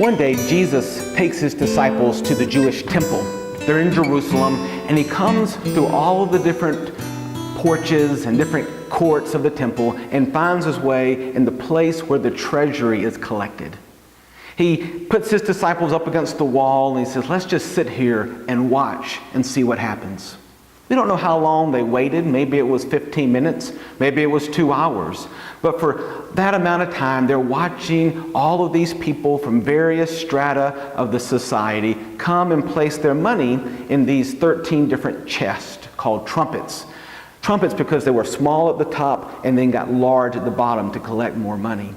One day, Jesus takes his disciples to the Jewish temple. They're in Jerusalem, and he comes through all of the different porches and different courts of the temple and finds his way in the place where the treasury is collected. He puts his disciples up against the wall, and he says, let's just sit here and watch and see what happens. We don't know how long they waited. Maybe it was 15 minutes. Maybe it was 2 hours. But for that amount of time, they're watching all of these people from various strata of the society come and place their money in these 13 different chests called trumpets. Trumpets because they were small at the top and then got large at the bottom to collect more money.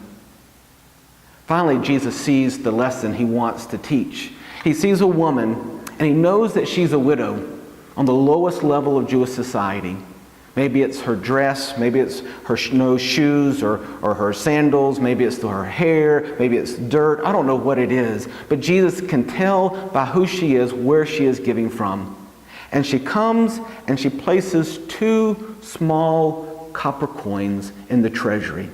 Finally, Jesus sees the lesson he wants to teach. He sees a woman, and he knows that she's a widow on the lowest level of Jewish society. Maybe it's her dress, maybe it's her no shoes or her sandals, maybe it's her hair, maybe it's dirt. I don't know what it is, but Jesus can tell by who she is where she is giving from. And she comes and she places 2 small copper coins in the treasury.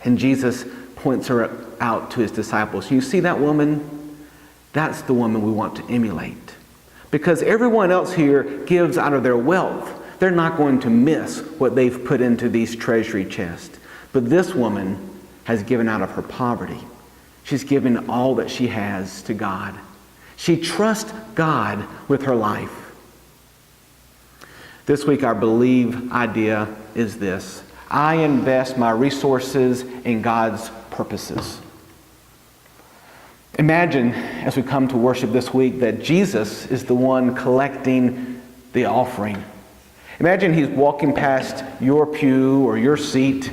And Jesus points her out to his disciples. You see that woman? That's the woman we want to emulate. Because everyone else here gives out of their wealth. They're not going to miss what they've put into these treasury chests. But this woman has given out of her poverty. She's given all that she has to God. She trusts God with her life. This week our believe idea is this: I invest my resources in God's purposes. Imagine, as we come to worship this week, that Jesus is the one collecting the offering. Imagine he's walking past your pew or your seat.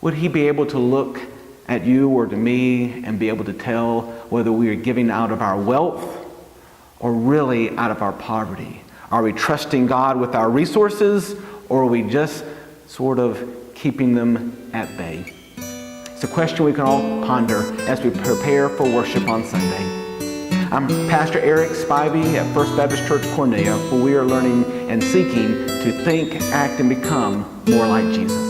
Would he be able to look at you or to me and be able to tell whether we are giving out of our wealth or really out of our poverty? Are we trusting God with our resources, or are we just sort of keeping them at bay? It's a question we can all ponder as we prepare for worship on Sunday. I'm Pastor Eric Spivey at First Baptist Church Cornea, where we are learning and seeking to think, act, and become more like Jesus.